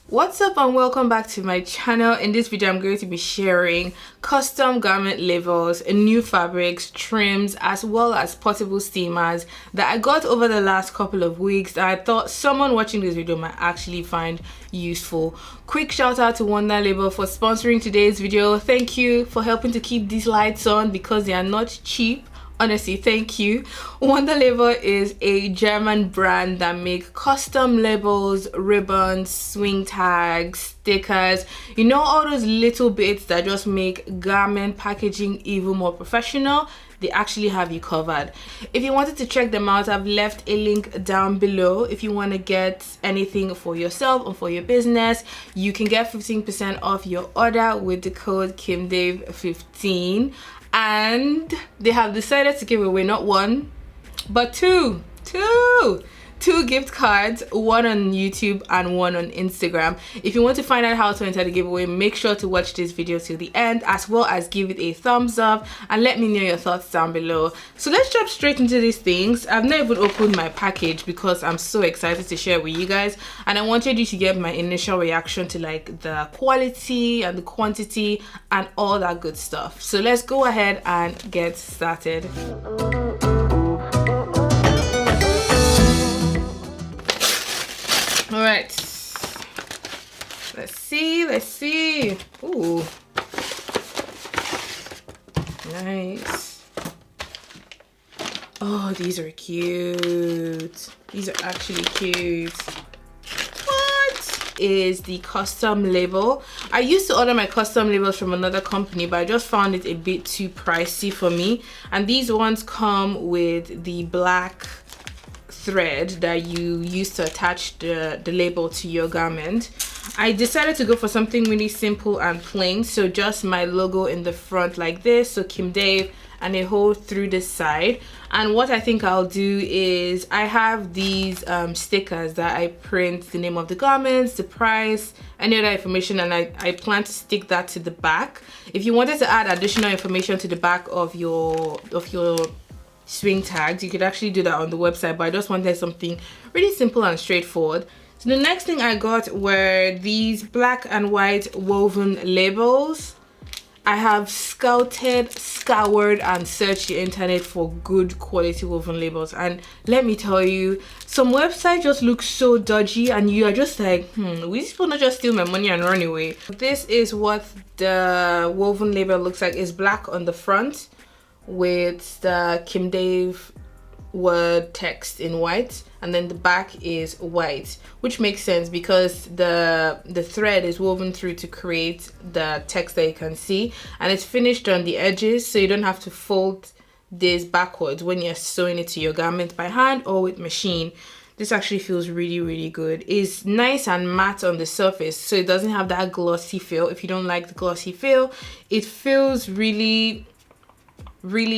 What's up and welcome back to my channel. In this video I'm going to be sharing custom garment labels, new fabrics, trims, as well as portable steamers that I got over the last couple of weeks that I thought someone watching this video might actually find useful. Quick shout out to Wunderlabel for sponsoring today's video. Thank you for helping to keep these lights on because they are not cheap. Honestly, thank you. Wunderlabel is a German brand that make custom labels, ribbons, swing tags, stickers, you know, all those little bits that just make garment packaging even more professional. They actually have you covered. If you wanted to check them out, I've left a link down below. If you want to get anything for yourself or for your business, you can get 15% off your order with the code KimDave15. And they have decided to give away not one but two gift cards, one on YouTube and one on Instagram. If you want to find out how to enter the giveaway, make sure to watch this video till the end, as well as give it a thumbs up and let me know your thoughts down below. So let's jump straight into these things. I've not even opened my package because I'm so excited to share with you guys, and I wanted you to get my initial reaction to like the quality and the quantity and all that good stuff. So let's go ahead and get started. All right, let's see. Ooh, nice. Oh, these are cute. These are actually cute. What is the custom label? I used to order my custom labels from another company, but I just found it a bit too pricey for me. And these ones come with the black thread that you use to attach the label to your garment. I decided to go for something really simple and plain, so just my logo in the front like this, so Kim Dave, and a hole through the side. And what I think I'll do is I have these stickers that I print the name of the garments, the price, any other information, and I plan to stick that to the back. If you wanted to add additional information to the back of your swing tags, you could actually do that on the website, but I just wanted something really simple and straightforward. So the next thing I got were these black and white woven labels. I have scoured and searched the internet for good quality woven labels, and let me tell you, some websites just look so dodgy and you are just like, will these people not just steal my money and run away? This is what the woven label looks like. It's black on the front with the Kim Dave word text in white, and then the back is white, which makes sense because the thread is woven through to create the text that you can see, and it's finished on the edges, so you don't have to fold this backwards when you're sewing it to your garment by hand or with machine. This actually feels really good. It's nice and matte on the surface, so it doesn't have that glossy feel. If you don't like the glossy feel, it feels really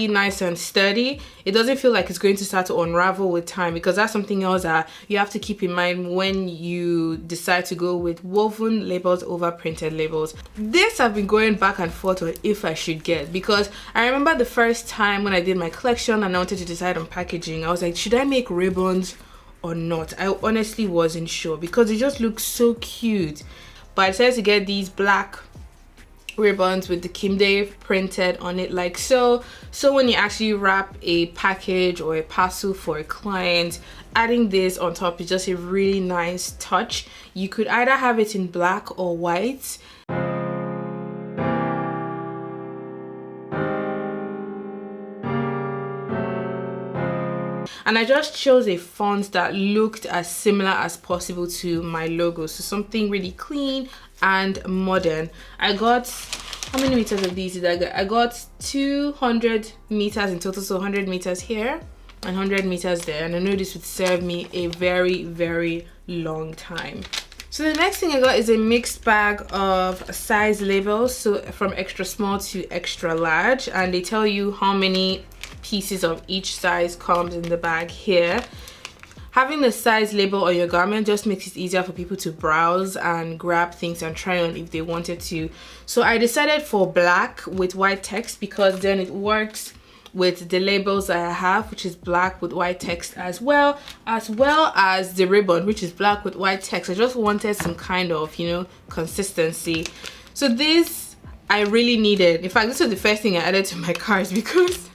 nice and sturdy. It doesn't feel like it's going to start to unravel with time, because that's something else that you have to keep in mind when you decide to go with woven labels over printed labels. This I've been going back and forth on if I should get, because I remember the first time when I did my collection and I wanted to decide on packaging, I was like, should I make ribbons or not? I honestly wasn't sure because it just looks so cute, but I decided to get these black ribbons with the Kim Dave printed on it like so. So when you actually wrap a package or a parcel for a client, adding this on top is just a really nice touch. You could either have it in black or white. And I just chose a font that looked as similar as possible to my logo, so something really clean and modern. I got, how many meters of these did I get? I got 200 meters in total, so 100 meters here and 100 meters there, and I know this would serve me a very long time. So the next thing I got is a mixed bag of size labels, so from extra small to extra large, and they tell you how many pieces of each size comes in the bag here. Having the size label on your garment just makes it easier for people to browse and grab things and try on if they wanted to. So I decided for black with white text because then it works with the labels that I have, which is black with white text, as well as the ribbon, which is black with white text. I just wanted some kind of, you know, consistency. So this I really needed. In fact, this was the first thing I added to my cart because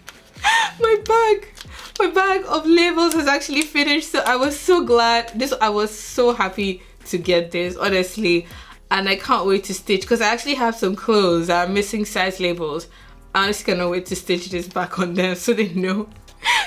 my bag of labels has actually finished. So I was so glad. I was so happy to get this, honestly, and I can't wait to stitch because I actually have some clothes that are missing size labels. I just cannot wait to stitch this back on them so they know,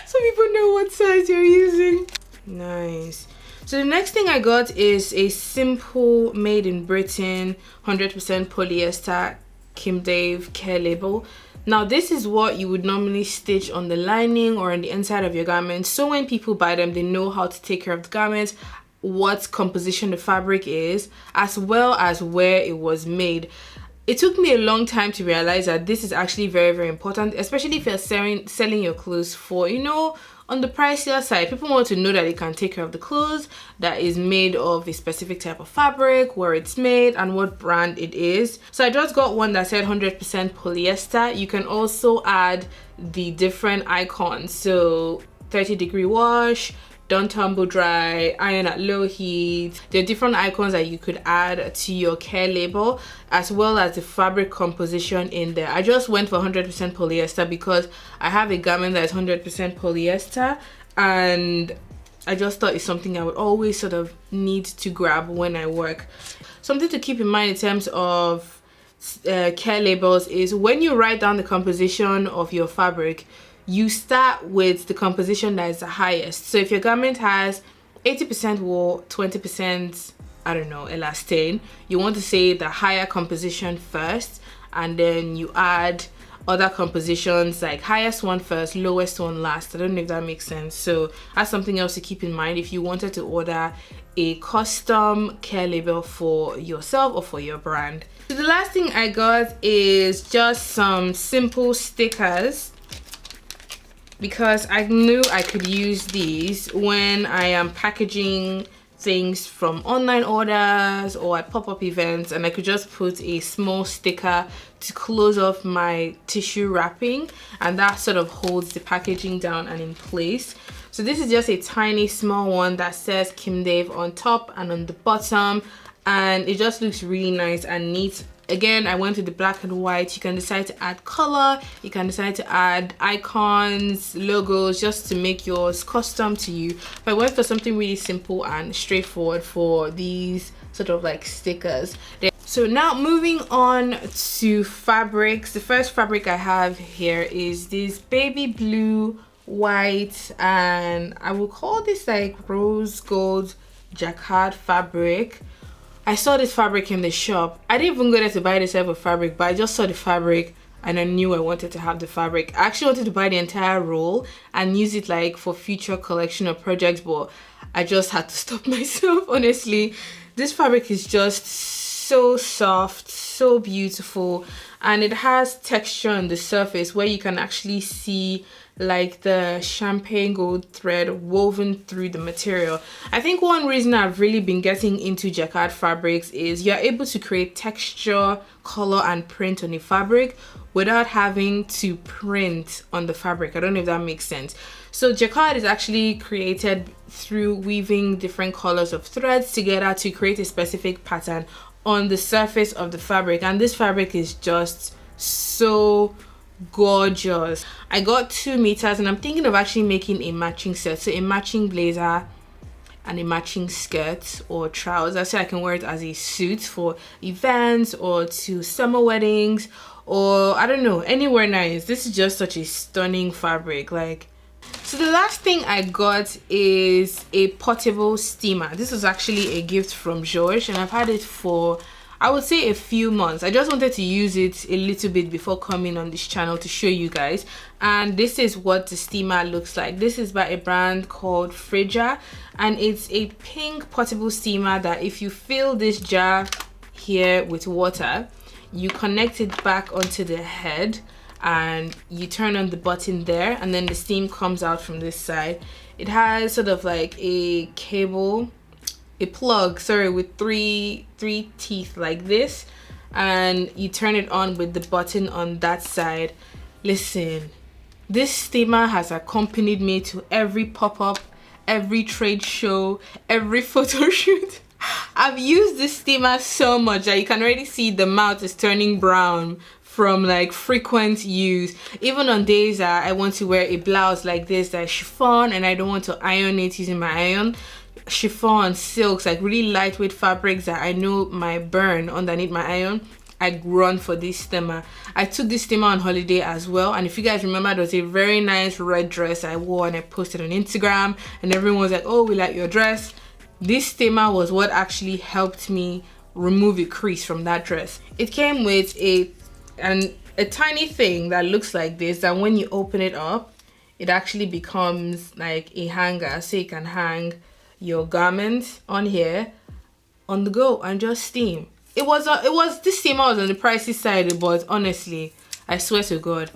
so people know what size you're using. Nice. So the next thing I got is a simple made in Britain 100% polyester Kim Dave care label. Now this is what you would normally stitch on the lining or on the inside of your garment, so when people buy them they know how to take care of the garment, what composition the fabric is, as well as where it was made. It took me a long time to realize that this is actually very, very important, especially if you're selling your clothes for, you know, on the pricier side. People want to know that they can take care of the clothes, that is made of a specific type of fabric, where it's made, and what brand it is. So I just got one that said 100% polyester. You can also add the different icons. So 30-degree wash, don't tumble dry, iron at low heat. There are different icons that you could add to your care label, as well as the fabric composition in there. I just went for 100% polyester because I have a garment that is 100% polyester, and I just thought it's something I would always sort of need to grab when I work. Something to keep in mind in terms of care labels is when you write down the composition of your fabric, you start with the composition that is the highest. So if your garment has 80% wool, 20%, I don't know, elastane, you want to say the higher composition first, and then you add other compositions like highest one first, lowest one last. I don't know if that makes sense. So that's something else to keep in mind if you wanted to order a custom care label for yourself or for your brand. So the last thing I got is just some simple stickers, because I knew I could use these when I am packaging things from online orders or at pop-up events, and I could just put a small sticker to close off my tissue wrapping, and that sort of holds the packaging down and in place. So this is just a tiny small one that says Kim Dave on top and on the bottom, and it just looks really nice and neat. Again, I went with the black and white. You can decide to add color, you can decide to add icons, logos, just to make yours custom to you. But I went for something really simple and straightforward for these sort of like stickers. So now moving on to fabrics. The first fabric I have here is this baby blue, white, and I will call this like rose gold jacquard fabric. I saw this fabric in the shop. I didn't even go there to buy this type of fabric, but I just saw the fabric and I knew I wanted to have the fabric. I actually wanted to buy the entire roll and use it like for future collection or projects, but I just had to stop myself. Honestly, this fabric is just so soft, so beautiful, and it has texture on the surface where you can actually see like the champagne gold thread woven through the material. I think one reason I've really been getting into jacquard fabrics is you're able to create texture, color, and print on the fabric without having to print on the fabric. I don't know if that makes sense. So jacquard is actually created through weaving different colors of threads together to create a specific pattern on the surface of the fabric, and this fabric is just so gorgeous. I got 2 meters and I'm thinking of actually making a matching set, so a matching blazer and a matching skirt or trousers, so I can wear it as a suit for events or to summer weddings, or I don't know, anywhere nice. This is just such a stunning fabric. Like, so the last thing I got is a portable steamer. This was actually a gift from George, and I've had it for, I would say, a few months. I just wanted to use it a little bit before coming on this channel to show you guys. And this is what the steamer looks like. This is by a brand called Frigga, and it's a pink portable steamer that if you fill this jar here with water, you connect it back onto the head and you turn on the button there, and then the steam comes out from this side. It has sort of like a cable, a plug, sorry, with three teeth like this, and you turn it on with the button on that side. Listen, This steamer has accompanied me to every pop-up, every trade show, every photo shoot. I've used this steamer so much that you can already see the mouth is turning brown from like frequent use. Even on days that I want to wear a blouse like this that is chiffon and I don't want to iron it using my iron, chiffon, silks, like really lightweight fabrics that I know might burn underneath my iron, I run for this steamer. I took this steamer on holiday as well, and if you guys remember, there was a very nice red dress I wore and I posted on Instagram and everyone was like, oh, we like your dress. This steamer was what actually helped me remove a crease from that dress. It came with a tiny thing that looks like this, that when you open it up, it actually becomes like a hanger, so you can hang your garments on here on the go and just steam. This steamer was on the pricey side, but honestly, I swear to God,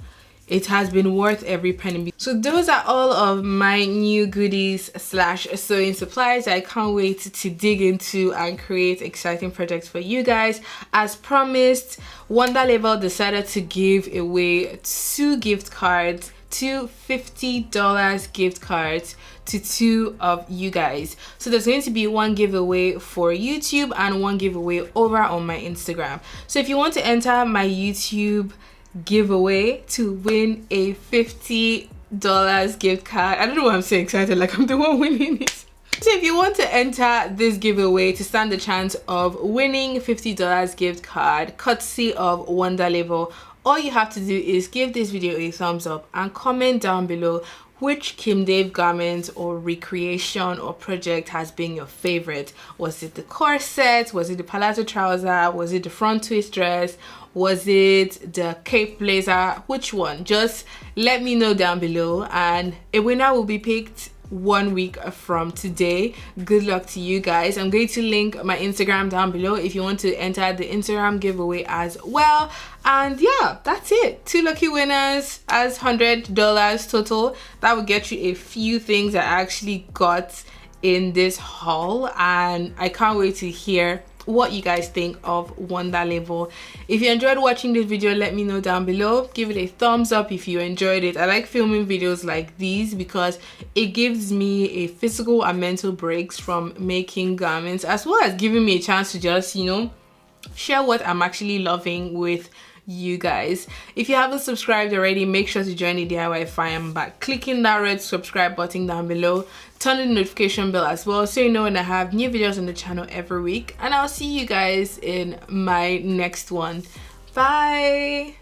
it has been worth every penny. So those are all of my new goodies / sewing supplies. I can't wait to dig into and create exciting projects for you guys. As promised, Wunderlabel decided to give away 2 gift cards, 2 $50 gift cards to 2 of you guys. So there's going to be 1 giveaway for YouTube and 1 giveaway over on my Instagram. So if you want to enter my YouTube giveaway to win a $50 gift card, I don't know why I'm so excited, like I'm the one winning it. So if you want to enter this giveaway to stand the chance of winning $50 gift card courtesy of Wunderlabel, all you have to do is give this video a thumbs up and comment down below which Kim Dave garment or recreation or project has been your favorite. Was it the corset? Was it the palazzo trouser? Was it the front twist dress? Was it the cape blazer? Which one? Just let me know down below and a winner will be picked 1 week from today. Good luck to you guys. I'm going to link my Instagram down below if you want to enter the Instagram giveaway as well. And yeah, that's it. 2 lucky winners as $100 total. That will get you a few things I actually got in this haul, and I can't wait to hear what you guys think of Wunderlabel. If you enjoyed watching this video, let me know down below. Give it a thumbs up if you enjoyed it. I like filming videos like these because it gives me a physical and mental breaks from making garments, as well as giving me a chance to just, you know, share what I'm actually loving with you guys. If you haven't subscribed already, make sure to join the DIY fam by clicking that red subscribe button down below. Turn on the notification bell as well so you know when I have new videos on the channel every week, and I'll see you guys in my next one. Bye.